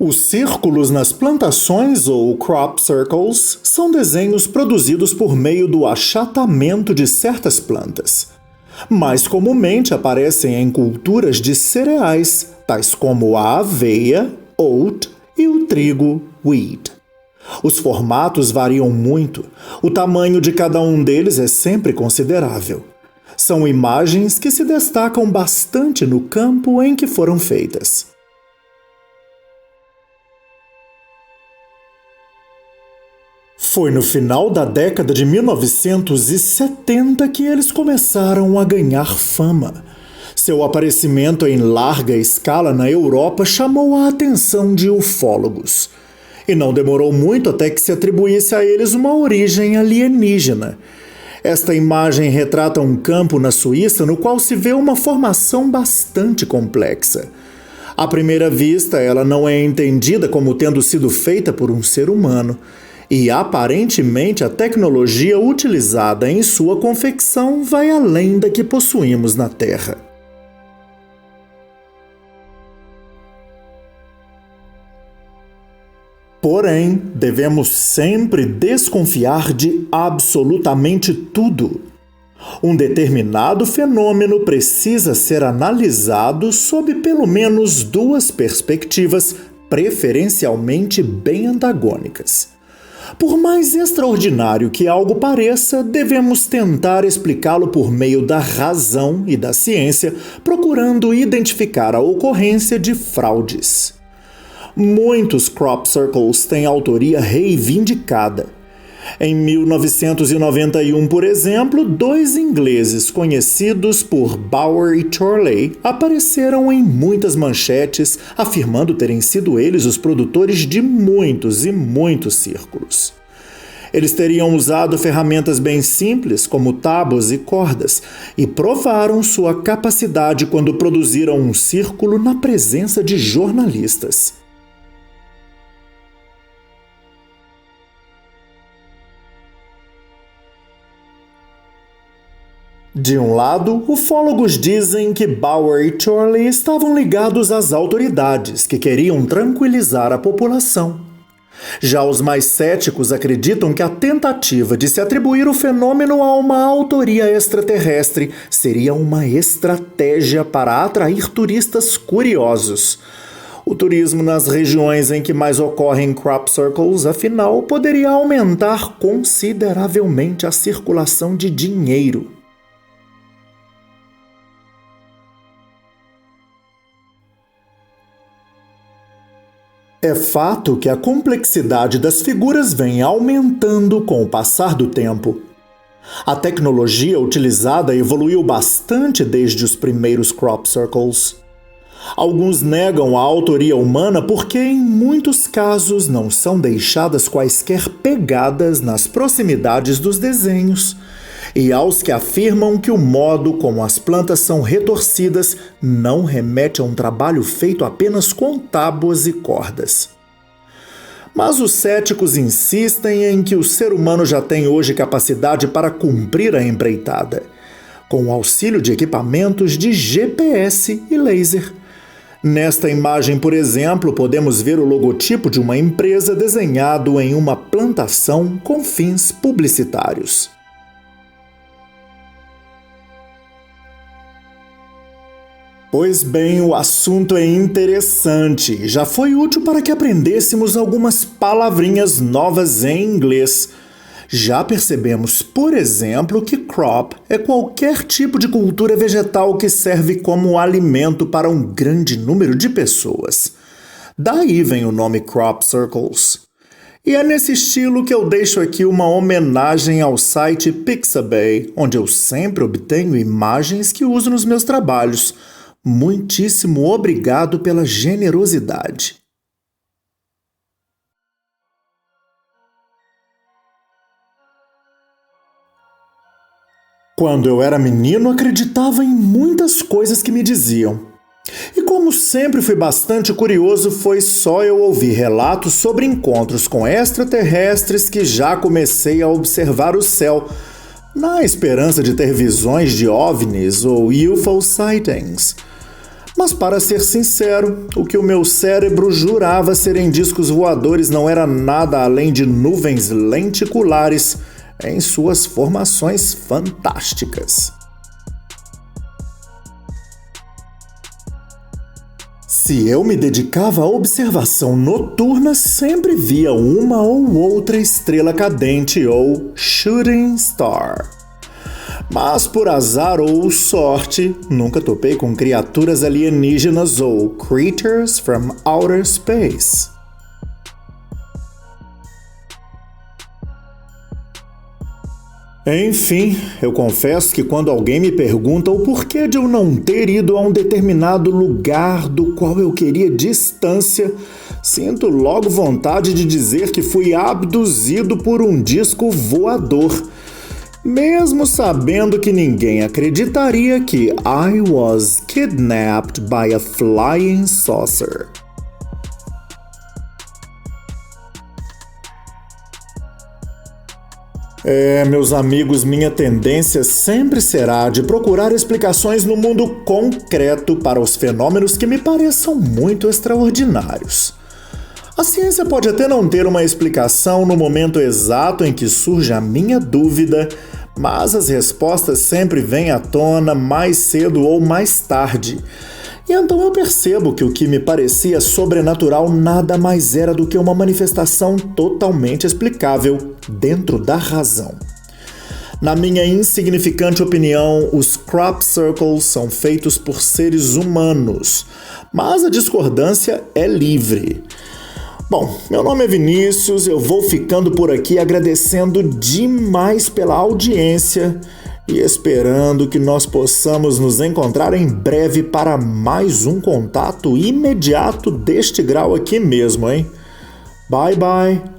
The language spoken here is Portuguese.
Os círculos nas plantações, ou crop circles, são desenhos produzidos por meio do achatamento de certas plantas. Mais comumente aparecem em culturas de cereais, tais como a aveia, oat, e o trigo, wheat. Os formatos variam muito, o tamanho de cada um deles é sempre considerável. São imagens que se destacam bastante no campo em que foram feitas. Foi no final da década de 1970 que eles começaram a ganhar fama. Seu aparecimento em larga escala na Europa chamou a atenção de ufólogos. E não demorou muito até que se atribuísse a eles uma origem alienígena. Esta imagem retrata um campo na Suíça no qual se vê uma formação bastante complexa. À primeira vista, ela não é entendida como tendo sido feita por um ser humano. E, aparentemente, a tecnologia utilizada em sua confecção vai além da que possuímos na Terra. Porém, devemos sempre desconfiar de absolutamente tudo. Um determinado fenômeno precisa ser analisado sob pelo menos duas perspectivas, preferencialmente bem antagônicas. Por mais extraordinário que algo pareça, devemos tentar explicá-lo por meio da razão e da ciência, procurando identificar a ocorrência de fraudes. Muitos crop circles têm autoria reivindicada. Em 1991, por exemplo, dois ingleses conhecidos por Bower e Chorley apareceram em muitas manchetes, afirmando terem sido eles os produtores de muitos e muitos círculos. Eles teriam usado ferramentas bem simples, como tábuas e cordas, e provaram sua capacidade quando produziram um círculo na presença de jornalistas. De um lado, ufólogos dizem que Bower e Chorley estavam ligados às autoridades que queriam tranquilizar a população. Já os mais céticos acreditam que a tentativa de se atribuir o fenômeno a uma autoria extraterrestre seria uma estratégia para atrair turistas curiosos. O turismo nas regiões em que mais ocorrem crop circles, afinal, poderia aumentar consideravelmente a circulação de dinheiro. É fato que a complexidade das figuras vem aumentando com o passar do tempo. A tecnologia utilizada evoluiu bastante desde os primeiros crop circles. Alguns negam a autoria humana porque, em muitos casos, não são deixadas quaisquer pegadas nas proximidades dos desenhos. E aos que afirmam que o modo como as plantas são retorcidas não remete a um trabalho feito apenas com tábuas e cordas. Mas os céticos insistem em que o ser humano já tem hoje capacidade para cumprir a empreitada, com o auxílio de equipamentos de GPS e laser. Nesta imagem, por exemplo, podemos ver o logotipo de uma empresa desenhado em uma plantação com fins publicitários. Pois bem, o assunto é interessante e já foi útil para que aprendêssemos algumas palavrinhas novas em inglês. Já percebemos, por exemplo, que crop é qualquer tipo de cultura vegetal que serve como alimento para um grande número de pessoas. Daí vem o nome crop circles. E é nesse estilo que eu deixo aqui uma homenagem ao site Pixabay, onde eu sempre obtenho imagens que uso nos meus trabalhos. Muitíssimo obrigado pela generosidade. Quando eu era menino, acreditava em muitas coisas que me diziam. E como sempre fui bastante curioso, foi só eu ouvir relatos sobre encontros com extraterrestres que já comecei a observar o céu, na esperança de ter visões de OVNIs ou UFO sightings. Mas para ser sincero, o que o meu cérebro jurava serem discos voadores não era nada além de nuvens lenticulares em suas formações fantásticas. Se eu me dedicava à observação noturna, sempre via uma ou outra estrela cadente ou shooting star. Mas por azar ou sorte, nunca topei com criaturas alienígenas ou creatures from outer space. Enfim, eu confesso que quando alguém me pergunta o porquê de eu não ter ido a um determinado lugar do qual eu queria distância, sinto logo vontade de dizer que fui abduzido por um disco voador, mesmo sabendo que ninguém acreditaria que I was kidnapped by a flying saucer. Meus amigos, minha tendência sempre será de procurar explicações no mundo concreto para os fenômenos que me pareçam muito extraordinários. A ciência pode até não ter uma explicação no momento exato em que surge a minha dúvida, mas as respostas sempre vêm à tona mais cedo ou mais tarde. E então eu percebo que o que me parecia sobrenatural nada mais era do que uma manifestação totalmente explicável dentro da razão. Na minha insignificante opinião, os crop circles são feitos por seres humanos, mas a discordância é livre. Bom, meu nome é Vinícius, eu vou ficando por aqui agradecendo demais pela audiência e esperando que nós possamos nos encontrar em breve para mais um contato imediato deste grau aqui mesmo, hein? Bye, bye!